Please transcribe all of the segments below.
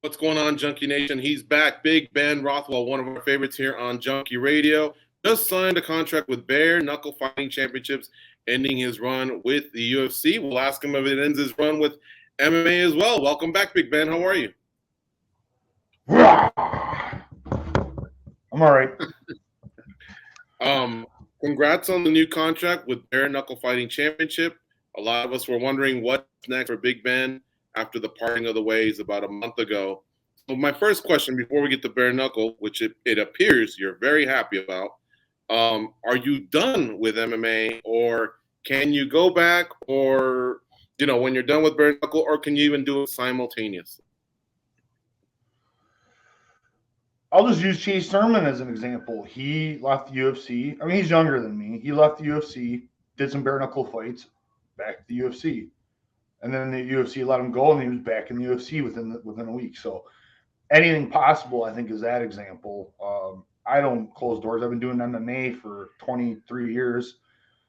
What's going on, Junkie Nation? He's back. Big Ben Rothwell, one of our favorites here on Junkie Radio, just signed a contract with Bare-Knuckle Fighting Championships, ending his run with the UFC. We'll ask him if it ends his run with MMA as well. Welcome back, Big Ben. How are you? I'm all right. Congrats on the new contract with Bare-Knuckle Fighting Championship. A lot of us were wondering what's next for Big Ben after the parting of the ways about a month ago. So my first question before we get to Bare-Knuckle, which it appears you're very happy about, are you done with MMA, or can you go back, or, when you're done with Bare-Knuckle, or can you even do it simultaneously? I'll just use Chase Sherman as an example. He left the UFC. I mean, he's younger than me. He left the UFC, did some bare-knuckle fights, back to the UFC. And then the UFC let him go, and he was back in the UFC within a week. So anything possible, I think, is that example. I don't close doors. I've been doing MMA for 23 years,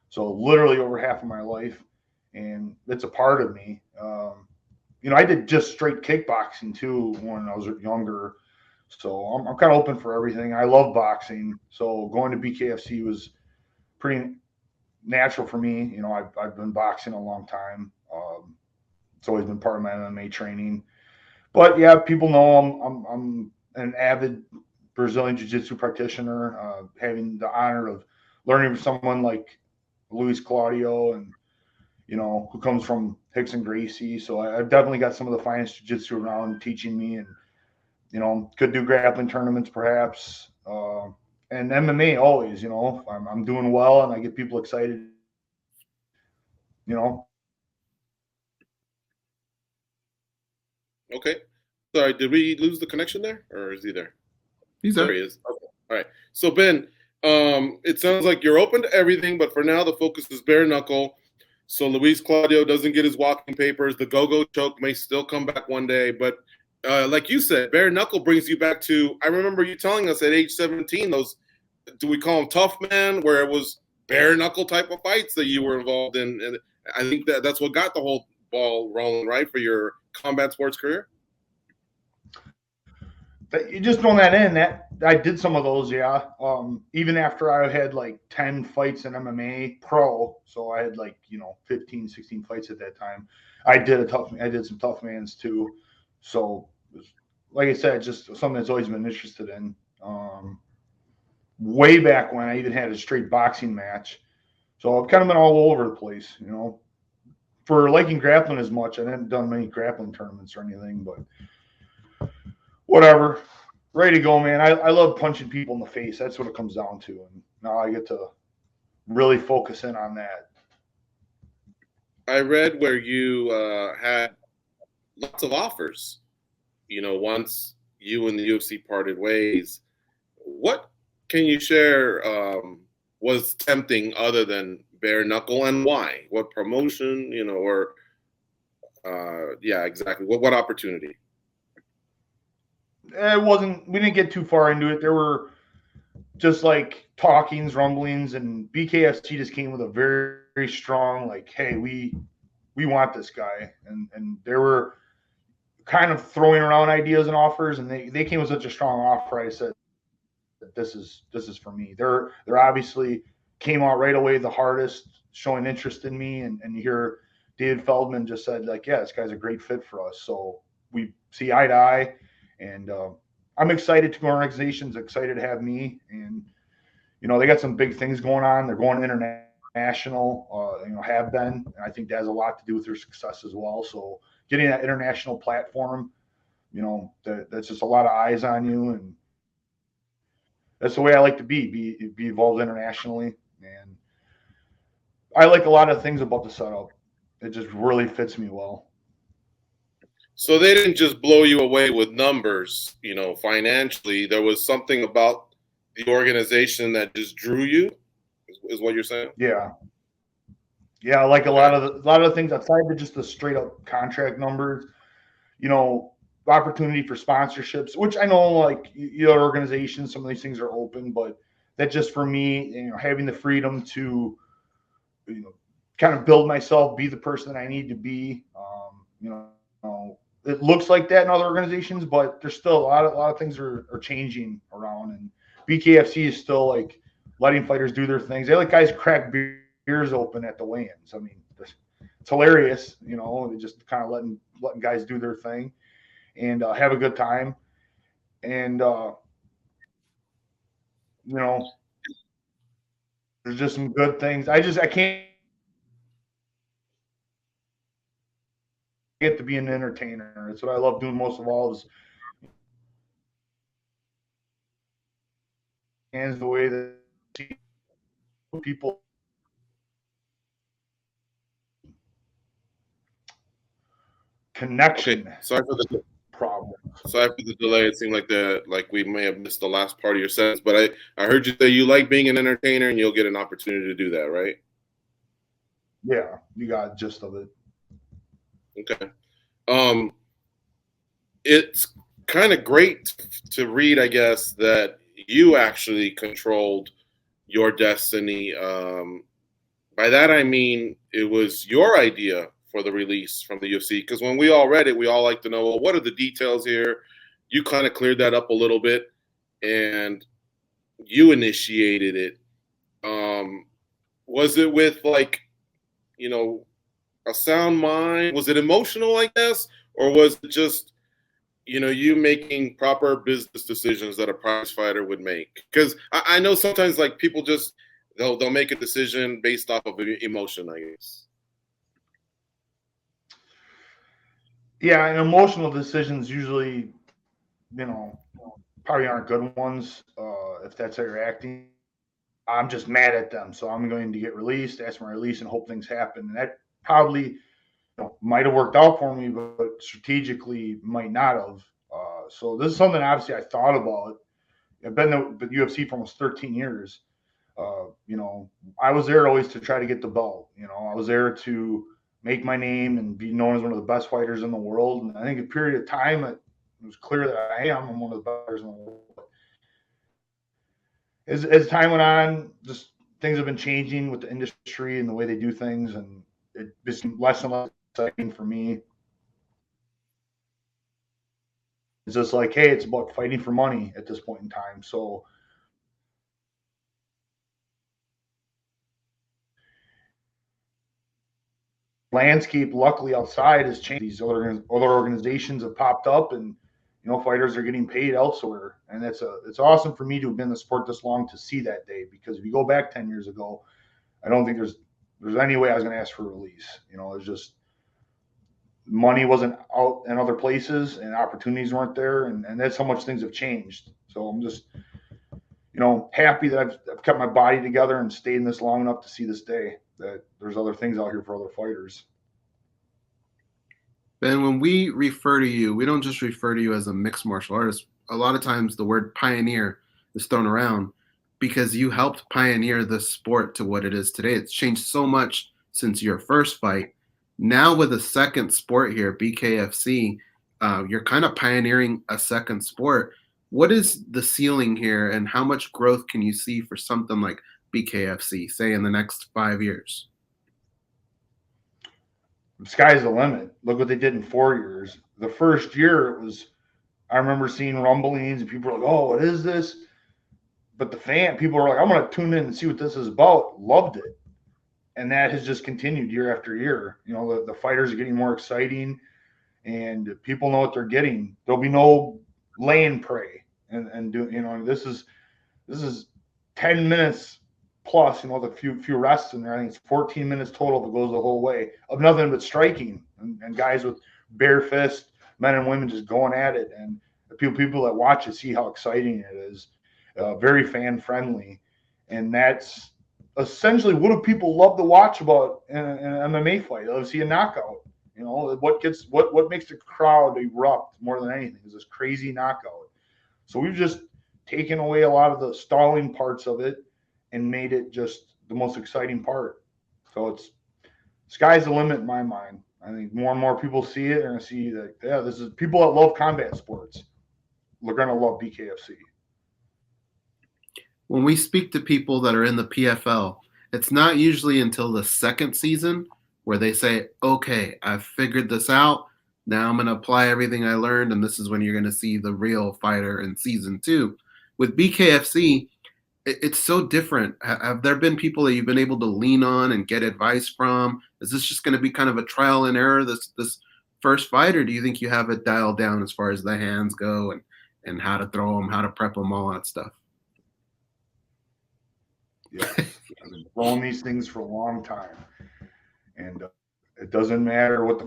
so literally over half of my life, and it's a part of me. I did just straight kickboxing, too, when I was younger. So I'm kind of open for everything. I love boxing, so going to BKFC was pretty natural for me. I've been boxing a long time. It's always been part of my MMA training. But yeah, people know I'm an avid Brazilian Jiu-Jitsu practitioner, having the honor of learning from someone like Luis Claudio, and who comes from Hicks and Gracie. So I've definitely got some of the finest Jiu-Jitsu around teaching me, and could do grappling tournaments perhaps. And MMA always, I'm doing well and I get people excited, Okay. Sorry, did we lose the connection there, or is he there? He's there. There he is. Okay. All right. So, Ben, it sounds like you're open to everything, but for now the focus is bare-knuckle. So Luis Claudio doesn't get his walking papers. The go-go choke may still come back one day, but like you said, bare-knuckle brings you back to, I remember you telling us at age 17, those, do we call them tough man, where it was bare-knuckle type of fights that you were involved in. And I think that's what got the whole ball rolling, right, for your combat sports career? You just thrown that in. That I did some of those, yeah. Even after I had like 10 fights in MMA pro, so I had 15, 16 fights at that time. I did some tough mans too. So, like I said, just something that's always been interested in. Way back when I even had a straight boxing match. So I've kind of been all over the place, For liking grappling as much, I haven't done many grappling tournaments or anything, but whatever. Ready to go, man. I love punching people in the face. That's what it comes down to. And now I get to really focus in on that. I read where you had lots of offers, once you and the UFC parted ways. What can you share was tempting other than bare-knuckle, and why? What promotion, or yeah, exactly. What opportunity? It wasn't, we didn't get too far into it. There were just like talkings, rumblings, and BKFC just came with a very, very strong, hey, we want this guy. And they were kind of throwing around ideas and offers, and they came with such a strong offer. I said, this is for me. They're obviously came out right away the hardest, showing interest in me. And you hear David Feldman just said, yeah, this guy's a great fit for us. So we see eye to eye. And I'm excited to go. Organization's excited to have me, and they got some big things going on. They're going international, have been. And I think that has a lot to do with their success as well. So getting that international platform, that's just a lot of eyes on you, and that's the way I like to be involved internationally. And I like a lot of things about the setup. It just really fits me well. So they didn't just blow you away with numbers, financially. There was something about the organization that just drew you, is what you're saying? Yeah. Yeah, like a lot of the things outside of just the straight up contract numbers, opportunity for sponsorships, which I know like your organizations, some of these things are open, but that just for me, having the freedom to, kind of build myself, be the person that I need to be, it looks like that in other organizations, but there's still a lot of things are changing around. And BKFC is still like letting fighters do their things. They let guys crack beers open at the weigh-ins. I mean, it's hilarious, you know. They just kind of letting guys do their thing and have a good time. And you know, there's just some good things. I can't get to be an entertainer. It's what I love doing most of all is the way that people connection. Okay. Sorry for the problem. Sorry for the delay. It seemed like we may have missed the last part of your sentence, but I heard you say you like being an entertainer and you'll get an opportunity to do that, right? Yeah, you got the gist of it. Okay. It's kind of great to read, I guess, that you actually controlled your destiny. By that I mean it was your idea for the release from the UFC, because when we all read it, we all like to know, well, what are the details here? You kind of cleared that up a little bit, and you initiated it. Was it with like, you know, a sound mind? Was it emotional, I guess, or was it just, you know, you making proper business decisions that a prize fighter would make? Because I know sometimes like people just they'll make a decision based off of emotion, I guess. Yeah, and emotional decisions usually, you know, probably aren't good ones. If that's how you're acting, I'm just mad at them, so I'm going to get released, ask for my release, and hope things happen. And that probably, you know, might have worked out for me, but strategically might not have. So this is something obviously I thought about. I've been at the UFC for almost 13 years. You know, I was there always to try to get the belt. You know, I was there to make my name and be known as one of the best fighters in the world. And I think a period of time, it was clear that I'm one of the best fighters in the world. As time went on, just things have been changing with the industry and the way they do things, and it's less and less exciting for me. It's just like, hey, it's about fighting for money at this point in time. So landscape, luckily, outside has changed. These other organizations have popped up, and you know, fighters are getting paid elsewhere, and it's awesome for me to have been in the sport this long to see that day. Because if you go back 10 years ago, I don't think there's any way I was going to ask for a release. You know, it's just money wasn't out in other places, and opportunities weren't there, and that's how much things have changed. So I'm just, you know, happy that I've kept my body together and stayed in this long enough to see this day. That there's other things out here for other fighters. Ben, when we refer to you, we don't just refer to you as a mixed martial artist. A lot of times the word pioneer is thrown around because you helped pioneer the sport to what it is today. It's changed so much since your first fight. Now with a second sport here, BKFC, you're kind of pioneering a second sport. What is the ceiling here, and how much growth can you see for something like BKFC, say in the next 5 years? The sky's the limit. Look what they did in 4 years. The first year, it was, I remember seeing rumblings and people were like, oh, what is this? But people were like, I'm going to tune in and see what this is about. Loved it. And that has just continued year after year. You know, the fighters are getting more exciting, and people know what they're getting. There'll be no lay and pray. And do, you know, this is 10 minutes plus, you know, the few rests in there. I think it's 14 minutes total that goes the whole way of nothing but striking and guys with bare fist, men and women just going at it. And the people that watch it see how exciting it is. Very fan friendly. And that's essentially what do people love to watch about in an MMA fight? They love to see a knockout. You know, what makes the crowd erupt more than anything is this crazy knockout. So we've just taken away a lot of the stalling parts of it and made it just the most exciting part. So it's sky's the limit in my mind. I think more and more people see it and see that, yeah, this is people that love combat sports. They're going to love BKFC. When we speak to people that are in the PFL, it's not usually until the second season where they say, okay, I've figured this out. Now I'm going to apply everything I learned, and this is when you're going to see the real fighter in season 2. With BKFC, it's so different. Have there been people that you've been able to lean on and get advice from? Is this just going to be kind of a trial and error this first fight, or do you think you have it dialed down as far as the hands go and how to throw them, how to prep them, all that stuff? Yeah, I've been throwing these things for a long time, and it doesn't matter what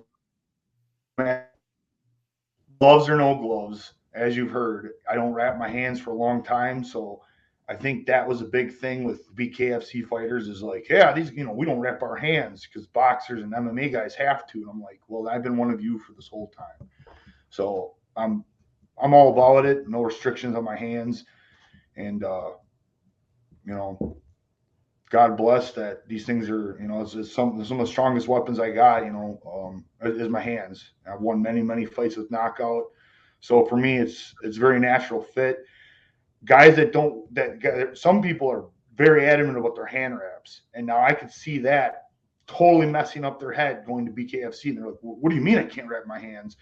the gloves or no gloves. As you've heard, I don't wrap my hands for a long time, so I think that was a big thing with BKFC fighters is like, yeah, these, we don't wrap our hands because boxers and MMA guys have to. And I'm like, well, I've been one of you for this whole time. So I'm all about it. No restrictions on my hands. And, God bless that these things are, it's some of the strongest weapons I got, is my hands. I've won many, many fights with knockout. So for me, it's very natural fit. Guys some people are very adamant about their hand wraps. And now I could see that totally messing up their head going to BKFC. And they're like, well, what do you mean I can't wrap my hands?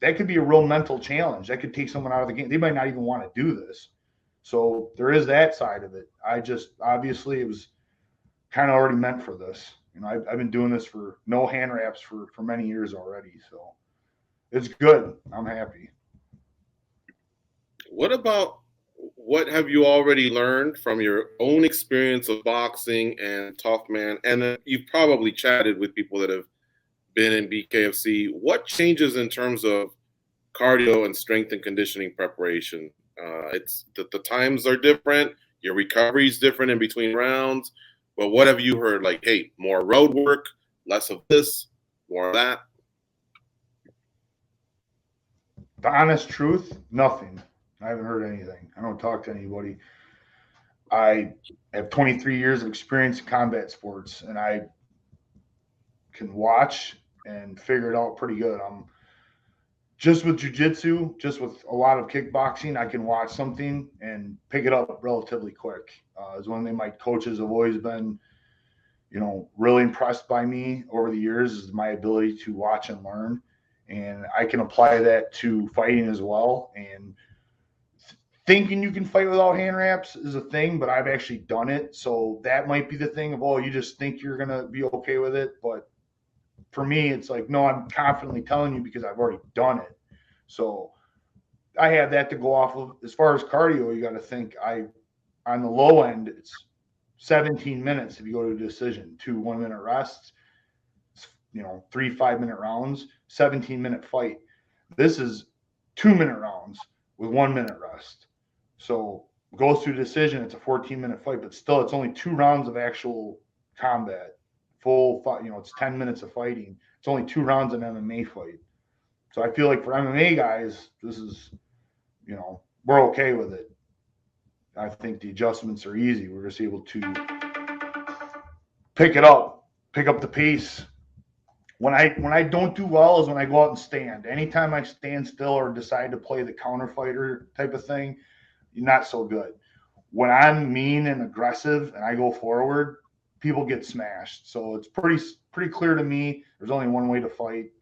That could be a real mental challenge. That could take someone out of the game. They might not even want to do this. So there is that side of it. Obviously it was kind of already meant for this. I've been doing this for no hand wraps for many years already. So it's good. I'm happy. What have you already learned from your own experience of boxing and Tough Man? And then you've probably chatted with people that have been in BKFC. What changes in terms of cardio and strength and conditioning preparation? It's the times are different. Your recovery is different in between rounds. But what have you heard? Like, hey, more road work, less of this, more of that? The honest truth, nothing. I haven't heard anything. I don't talk to anybody. I have 23 years of experience in combat sports, and I can watch and figure it out pretty good. I'm just with jiu-jitsu, just with a lot of kickboxing, I can watch something and pick it up relatively quick. It's one thing my coaches have always been, really impressed by me over the years is my ability to watch and learn. And I can apply that to fighting as well. And thinking you can fight without hand wraps is a thing, but I've actually done it. So that might be the thing of, you just think you're going to be okay with it. But for me, it's like, no, I'm confidently telling you because I've already done it. So I have that to go off of. As far as cardio, you got to think on the low end, it's 17 minutes if you go to a decision, 2 1-minute rests, 3 5-minute rounds, 17-minute fight. This is 2-minute rounds with 1-minute rest. So it goes to a decision. It's a 14-minute fight, but still it's only 2 rounds of actual combat. Full fight, it's 10 minutes of fighting. It's only 2 rounds in an MMA fight. So I feel like for MMA guys, this is, we're okay with it. I think the adjustments are easy. We're just able to pick up the pace. When I don't do well is when I go out and stand. Anytime I stand still or decide to play the counter fighter type of thing, not so good. When I'm mean and aggressive and I go forward, people get smashed. So it's pretty clear to me there's only one way to fight,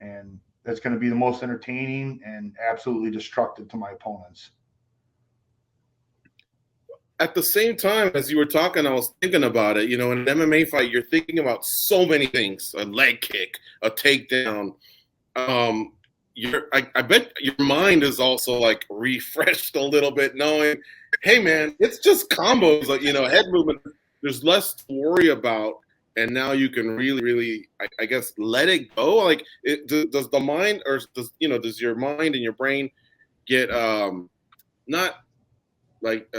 and that's going to be the most entertaining and absolutely destructive to my opponents. At the same time, as you were talking, I was thinking about it. In an MMA fight, you're thinking about so many things: a leg kick, a takedown. I bet your mind is also like refreshed a little bit, knowing, hey man, it's just combos, like head movement. There's less to worry about, and now you can really, really, I guess, let it go. Like, does the mind, or does your mind and your brain get not like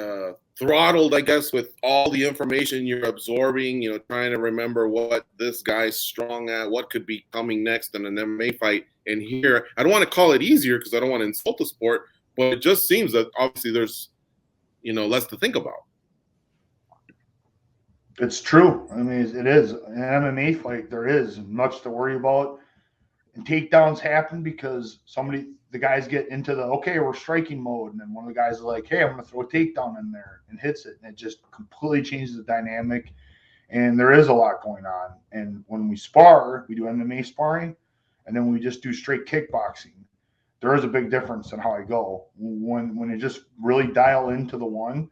throttled, I guess, with all the information you're absorbing, trying to remember what this guy's strong at, what could be coming next in an MMA fight. And here, I don't want to call it easier because I don't want to insult the sport, but it just seems that obviously there's, less to think about. It's true. I mean, it is. In an MMA fight, there is much to worry about. And takedowns happen because the guys get into we're striking mode. And then one of the guys is like, hey, I'm going to throw a takedown in there, and hits it. And it just completely changes the dynamic. And there is a lot going on. And when we spar, we do MMA sparring. and then we just do straight kickboxing, there is a big difference in how I go. When you just really dial into the one,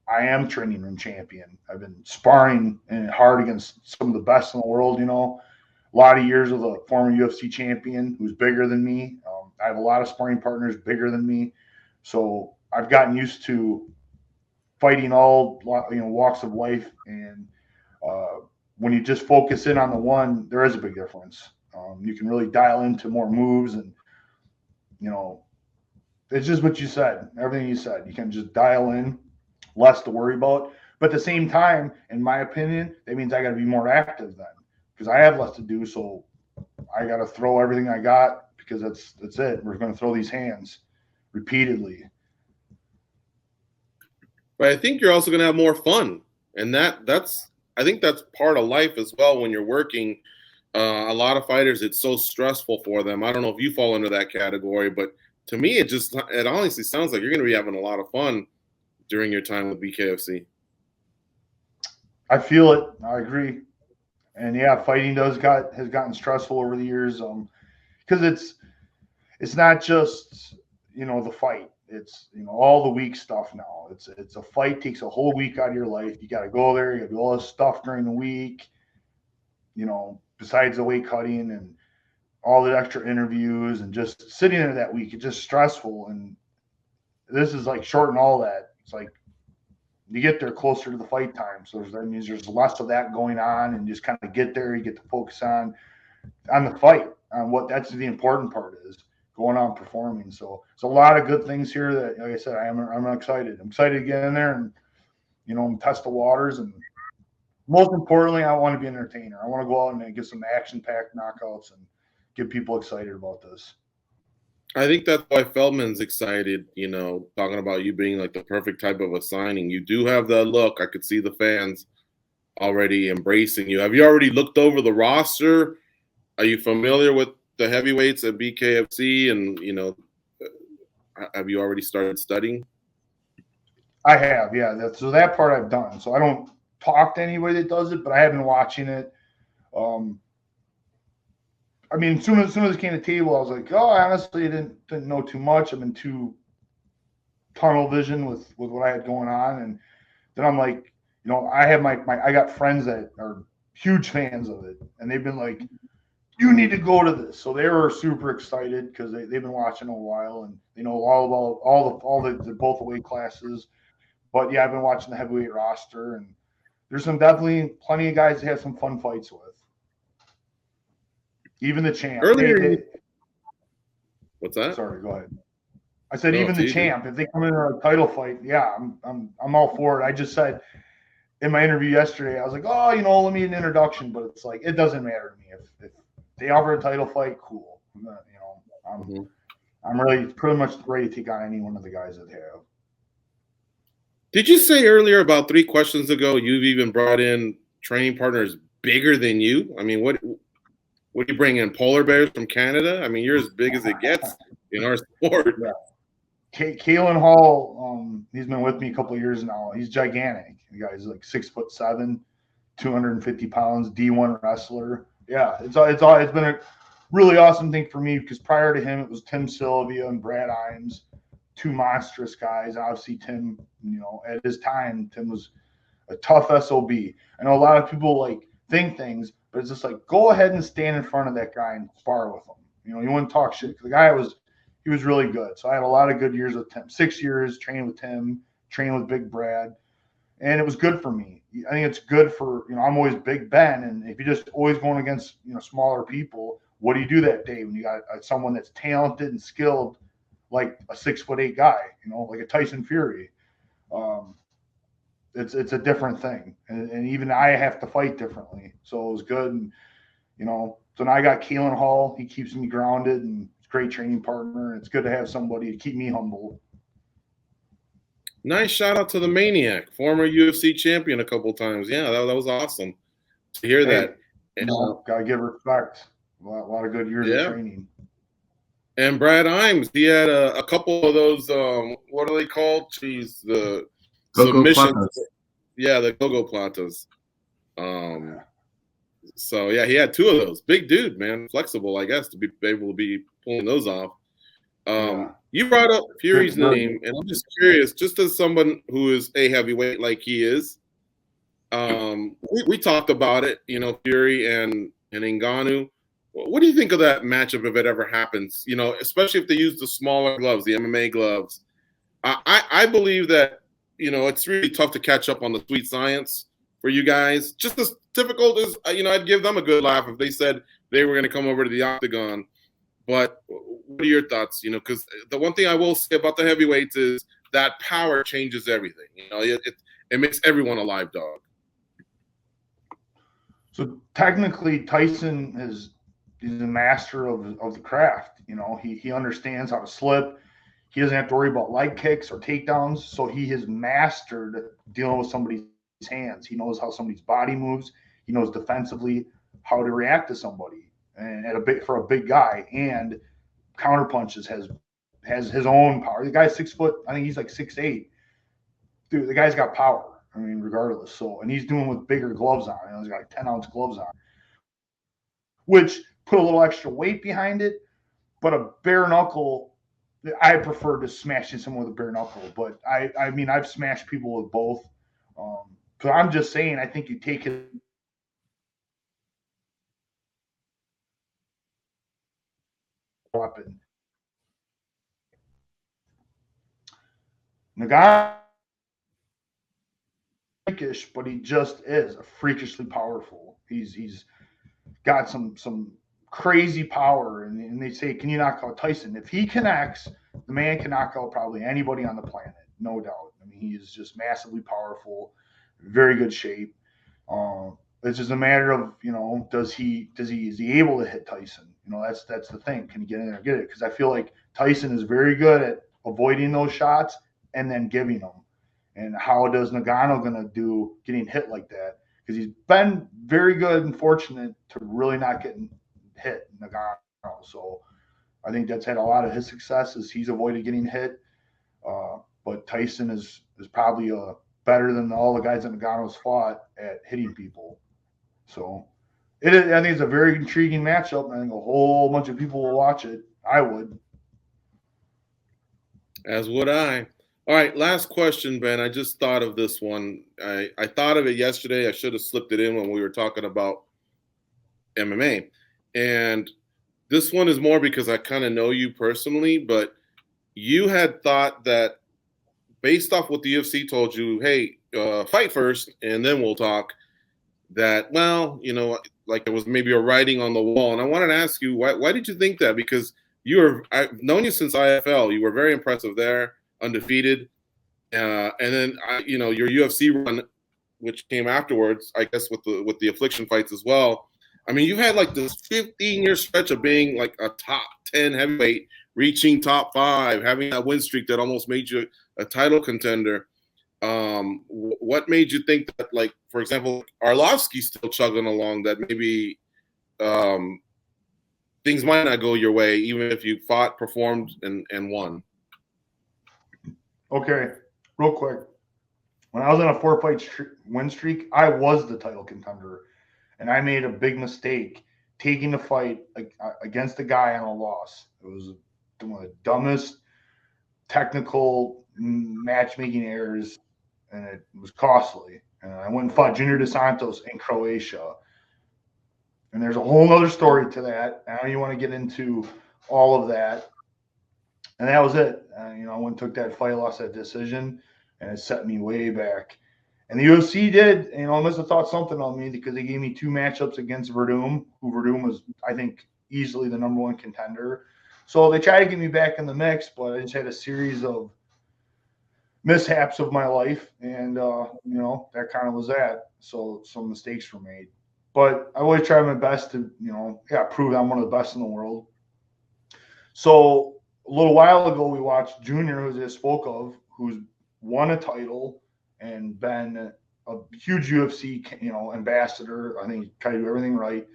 I am training room champion. I've been sparring hard against some of the best in the world, a lot of years with a former UFC champion who's bigger than me. I have a lot of sparring partners bigger than me. So I've gotten used to fighting all, walks of life. And when you just focus in on the one, there is a big difference. You can really dial into more moves, and, it's just what you said, everything you said. You can just dial in, less to worry about. But at the same time, in my opinion, that means I got to be more active then, because I have less to do. So I got to throw everything I got, because that's it. We're going to throw these hands repeatedly. But I think you're also going to have more fun, and I think that's part of life as well. When you're working, a lot of fighters, it's so stressful for them. I don't know if you fall into that category, but to me, it honestly sounds like you're going to be having a lot of fun during your time with BKFC. I feel it. I agree. And yeah, fighting has gotten stressful over the years, because it's not just the fight. It's all the week stuff now. It's a fight takes a whole week out of your life. You got to go there. You got to do all this stuff during the week. Besides the weight cutting and all the extra interviews and just sitting there that week, it's just stressful. And this is like shorten all that. It's like you get there closer to the fight time, so that means there's less of that going on, and just kind of get there. You get to focus on the fight, on what that's the important part is, going on performing. So it's a lot of good things here that, like I said, I'm excited. I'm excited to get in there and test the waters. And most importantly, I want to be an entertainer. I want to go out and get some action-packed knockouts and get people excited about this. I think that's why Feldman's excited, talking about you being like the perfect type of a signing. You do have that look. I could see the fans already embracing you. Have you already looked over the roster? Are you familiar with the heavyweights at BKFC? And, have you already started studying? I have, yeah. That part I've done. So I don't talk to anybody that does it, but I have been watching it. I mean, as soon as it came to the table, I was like, oh, I honestly didn't know too much. I'm in too tunnel vision with what I had going on. And then I'm like, I have I got friends that are huge fans of it, and they've been like, you need to go to this. So they were super excited because they've been watching a while, and they know all about all the both the weight classes. But yeah, I've been watching the heavyweight roster, and there's definitely plenty of guys to have some fun fights with. Even the champ. What's that? Sorry, go ahead. I said even the champ. If they come in a title fight, yeah, I'm all for it. I just said in my interview yesterday, I was like, oh, let me an introduction, but it's like it doesn't matter to me if they offer a title fight, cool. I'm really pretty much ready to take on any one of the guys that have. Did you say earlier, about 3 questions ago, you've even brought in training partners bigger than you? I mean, what do you bring in, polar bears from Canada? I mean, you're as big as it gets in our sport. Yeah. Kalen Hall, he's been with me a couple of years now. He's gigantic. The guy's like 6'7", 250 pounds, D1 wrestler. Yeah, it's been a really awesome thing for me, because prior to him, it was Tim Sylvia and Brad Imes, 2 monstrous guys. Obviously, Tim, at his time, Tim was a tough SOB. I know a lot of people think things, but it's just like, go ahead and stand in front of that guy and spar with him. You wouldn't talk shit. The guy was really good. So I had a lot of good years with Tim. 6 years training with Tim, training with Big Brad, and it was good for me. I think it's good for, I'm always Big Ben, and if you're just always going against, smaller people, what do you do that day when you got someone that's talented and skilled, like a 6'8" guy, like a Tyson Fury? It's a different thing, and even I have to fight differently. So it was good, and so now I got Kalen Hall. He keeps me grounded, and it's a great training partner. And it's good to have somebody to keep me humble. Nice shout out to the Maniac, former UFC champion a couple times. Yeah, that was awesome to hear that. Gotta give respect. A lot of good years of training. And Brad Imes, he had a couple of those. What are they called? Jeez, the submissions. Yeah, the go-go platas. So yeah, he had two of those. Big dude, man, flexible, I guess, to be able to be pulling those off. You brought up Fury's name, and I'm just curious, just as someone who is a heavyweight like he is, we talked about it, Fury and Ngannou. What do you think of that matchup if it ever happens? Especially if they use the smaller gloves, the MMA gloves. I believe that it's really tough to catch up on the sweet science for you guys. Just as difficult as I'd give them a good laugh if they said they were going to come over to the octagon. But what are your thoughts? Because the one thing I will say about the heavyweights is that power changes everything. It makes everyone a live dog. So technically, Tyson is a master of the craft. He understands how to slip. He doesn't have to worry about leg kicks or takedowns. So he has mastered dealing with somebody's hands. He knows how somebody's body moves. He knows defensively how to react to somebody. And for a big guy, and counter punches has his own power. The guy's 6 foot. I think he's like 6'8". Dude, the guy's got power. I mean, regardless. So, and he's doing with bigger gloves on. He's got like 10-ounce gloves on, which put a little extra weight behind it. But a bare knuckle, I prefer to smashing someone with a bare knuckle. But I mean, I've smashed people with both. So I'm just saying, I think you take his weapon. Nagano, freakish, but he just is freakishly powerful. He's got some crazy power, and they say, can you knock out Tyson? If he connects, the man can knock out probably anybody on the planet, no doubt. I mean, he is just massively powerful, very good shape. It's just a matter of is he able to hit Tyson? That's the thing. Can he get in there and get it? Because I feel like Tyson is very good at avoiding those shots and then giving them. And how does Nagano gonna do getting hit like that? Because he's been very good and fortunate to really not getting hit, Nagano. So I think that's had a lot of his successes. He's avoided getting hit. But Tyson is probably better than all the guys that Nagano's fought at hitting people. So I think it's a very intriguing matchup. I think a whole bunch of people will watch it. I would. As would I. All right, last question, Ben. I just thought of this one. I thought of it yesterday. I should have slipped it in when we were talking about MMA. And this one is more because I kind of know you personally, but you had thought that based off what the UFC told you, hey, fight first and then we'll talk, that, like it was maybe a writing on the wall. And I wanted to ask you, why did you think that? Because I've known you since IFL. You were very impressive there, undefeated. And then, your UFC run, which came afterwards, I guess with the Affliction fights as well. I mean, you had like this 15-year stretch of being like a top 10 heavyweight, reaching top 5, having that win streak that almost made you a title contender. What made you think that, like, for example, Arlovsky's still chugging along, that maybe things might not go your way, even if you fought, performed, and won? Okay, real quick. When I was on a 4-fight win streak, I was the title contender, and I made a big mistake taking the fight against the guy on a loss. It was one of the dumbest technical matchmaking errors, and it was costly. And I went and fought Junior Dos Santos in Croatia. And there's a whole other story to that. I don't even want to get into all of that. And that was it. I went and took that fight, lost that decision, and it set me way back. And the UFC did, must have thought something on me, because they gave me 2 matchups against Verdum, who Verdum was, I think, easily the number 1 contender. So they tried to get me back in the mix, but I just had a series of mishaps of my life, and that kind of was that. So some mistakes were made, but I always try my best to prove I'm one of the best in the world. So a little while ago, we watched Junior, who I just spoke of, who's won a title and been a huge UFC ambassador. I think he tried to do everything right.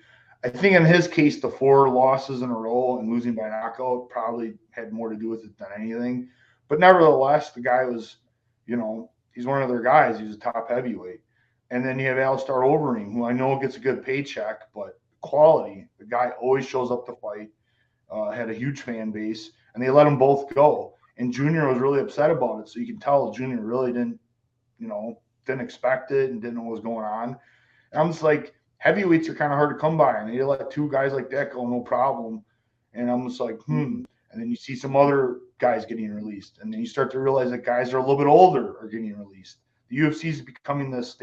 I think in his case, the 4 losses in a row and losing by knockout probably had more to do with it than anything. But nevertheless, the guy was, he's one of their guys. He's a top heavyweight. And then you have Alistair Overeem, who I know gets a good paycheck, but quality. The guy always shows up to fight. Had a huge fan base, and they let them both go. And Junior was really upset about it. So you can tell Junior really didn't expect it and didn't know what was going on. And I'm just like, heavyweights are kind of hard to come by, and they let two guys like that go, no problem. And I'm just like, And then you see some other guys getting released, and then you start to realize that guys are a little bit older are getting released. The UFC is becoming this.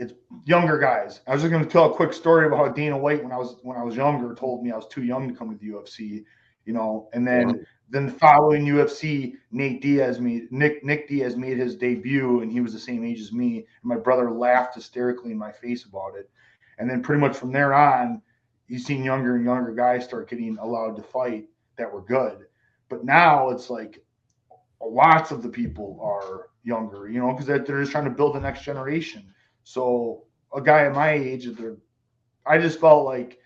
It's younger guys. I was just going to tell a quick story about how Dana White, when I was younger, told me I was too young to come to the UFC, and then the following UFC, Nick Diaz made his debut, and he was the same age as me, and my brother laughed hysterically in my face about it. And then pretty much from there on, you've seen younger and younger guys start getting allowed to fight that were good. But now it's like lots of the people are younger, because they're just trying to build the next generation. So a guy at my age, I just felt like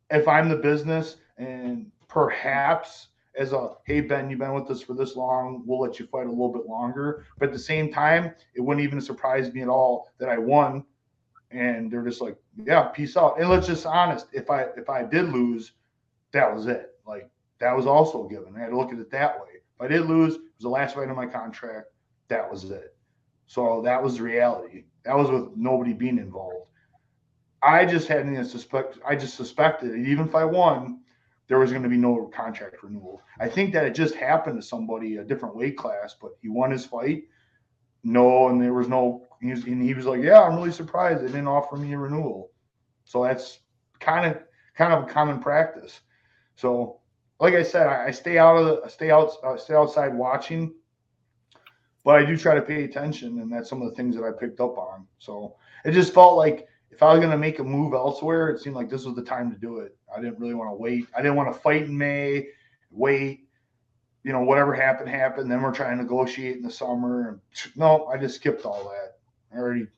if I'm the business and perhaps as hey, Ben, you've been with us for this long, we'll let you fight a little bit longer. But at the same time, it wouldn't even surprise me at all that I won. And they're just like, yeah, peace out. And let's just be honest, if I did lose, that was it. Like, that was also given. I had to look at it that way. If I did lose, it was the last fight of my contract. That was it. So that was the reality. That was with nobody being involved. I just suspected that even if I won, there was going to be no contract renewal. I think that it just happened to somebody, a different weight class, but he won his fight. No, and there was no. He was like, yeah, I'm really surprised they didn't offer me a renewal. So that's kind of a common practice. So, like I said, I stay outside watching, but I do try to pay attention, and that's some of the things that I picked up on. So it just felt like if I was going to make a move elsewhere, it seemed like this was the time to do it. I didn't really want to wait. I didn't want to fight in May, wait. Whatever happened. Then we're trying to negotiate in the summer. No, I just skipped all that. I'm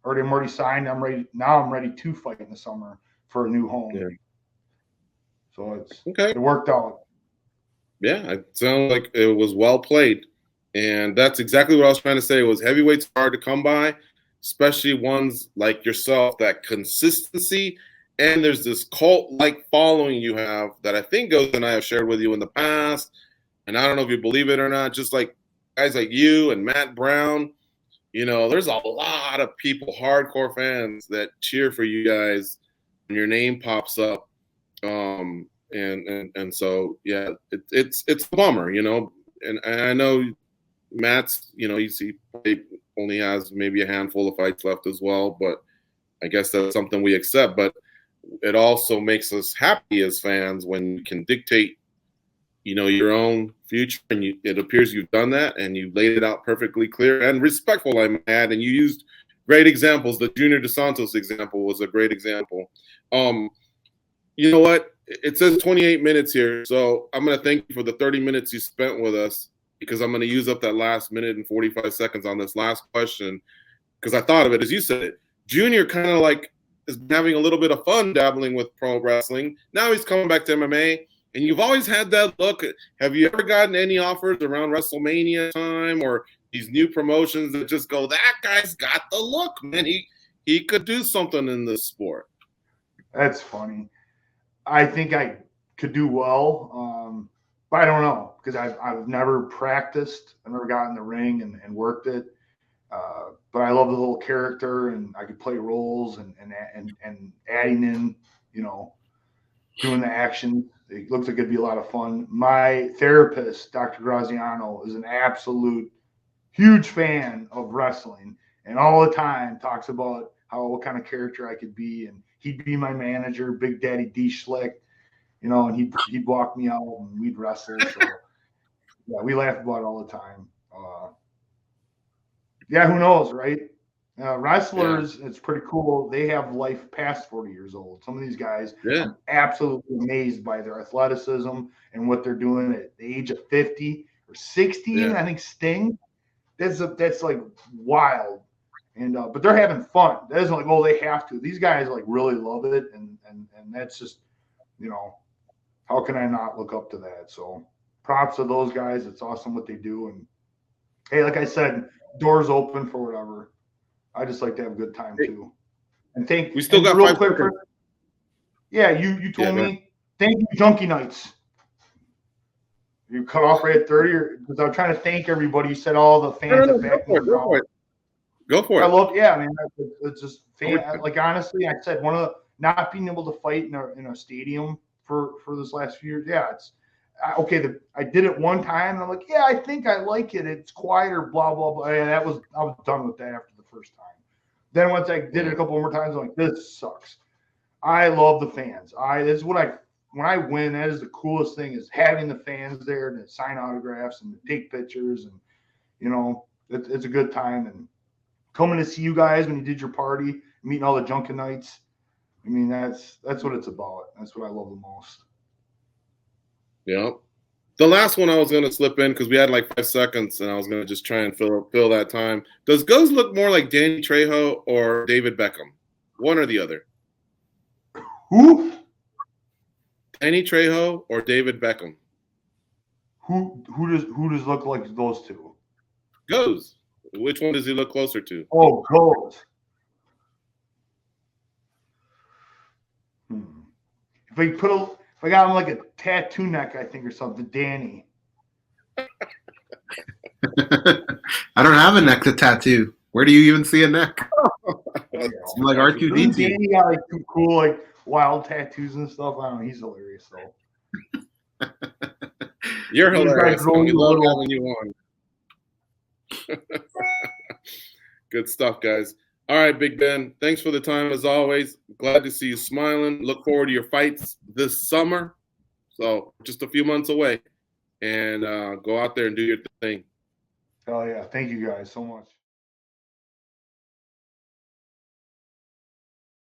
already signed. I'm ready. Now I'm ready to fight in the summer for a new home. Yeah. So it worked out. Yeah, it sounds like it was well played. And that's exactly what I was trying to say, was heavyweights are hard to come by, especially ones like yourself, that consistency. And there's this cult-like following you have that I think Ghost and I have shared with you in the past. And I don't know if you believe it or not, just like guys like you and Matt Brown, there's a lot of people, hardcore fans, that cheer for you guys when your name pops up. And so, yeah, it's a bummer, and I know Matt's, he only has maybe a handful of fights left as well, but I guess that's something we accept. But it also makes us happy as fans when you can dictate your own future, and it appears you've done that, and you laid it out perfectly clear and respectful, I might add, and you used great examples. The Junior Dos Santos example was a great example. You know what? It says 28 minutes here, so I'm going to thank you for the 30 minutes you spent with us, because I'm going to use up that last minute and 45 seconds on this last question, because I thought of it as you said it. Junior kind of like is having a little bit of fun dabbling with pro wrestling. Now he's coming back to MMA. And you've always had that look. Have you ever gotten any offers around WrestleMania time or these new promotions that just go, that guy's got the look, man. He could do something in this sport? That's funny. I think I could do well, but I don't know, because I've never practiced. I've never gotten in the ring and worked it. But I love the little character, and I could play roles and adding in, doing the action. It looks like it'd be a lot of fun. My therapist, Dr. Graziano, is an absolute huge fan of wrestling, and all the time talks about what kind of character I could be. And he'd be my manager, Big Daddy D Schlick, and he'd walk me out and we'd wrestle. So yeah, we laugh about it all the time. Yeah, who knows, right? Wrestlers, It's pretty cool. They have life past 40 years old. Some of these guys, I'm absolutely amazed by their athleticism and what they're doing at the age of 50 or 60. Yeah. I think Sting, that's like wild. And but they're having fun. That isn't like, they have to. These guys like really love it, and that's just, how can I not look up to that? So props to those guys. It's awesome what they do, and Hey, like I said, doors open for whatever. I just like to have a good time too. And We still got real 5 quick. seconds. You told me. Thank you, Junkie Nights. You cut off right at 30, because I was trying to thank everybody. You said all the fans that backed me. Go for it. I love, it's just like honestly, I said one of the not being able to fight in a stadium for this last few years. Yeah, it's okay. I did it one time, and I'm like, yeah, I think I like it. It's quieter, blah blah blah. Yeah, I was done with that after the first time. Then once I did it a couple more times, I'm like, this sucks. I love the fans. This is what when I win, that is the coolest thing, is having the fans there to sign autographs and to take pictures, and it's a good time. And coming to see you guys when you did your party, meeting all the Junkie Nights. I mean, that's what it's about. That's what I love the most. Yeah. The last one I was going to slip in, because we had like 5 seconds, and I was going to just try and fill that time. Does Goes look more like Danny Trejo or David Beckham? One or the other? Who? Danny Trejo or David Beckham? Who does look like those two? Goes. Which one does he look closer to? Oh, Goes. If I got him like a tattoo neck, I think, or something, Danny. I don't have a neck to tattoo. Where do you even see a neck? I'm like R2D2. Danny got like two cool, like wild tattoos and stuff. I don't know. He's hilarious though. You're hilarious. We love having you on. Good stuff, guys. All right, Big Ben. Thanks for the time as always. Glad to see you smiling. Look forward to your fights this summer. So just a few months away. And go out there and do your thing. Oh yeah. Thank you guys so much.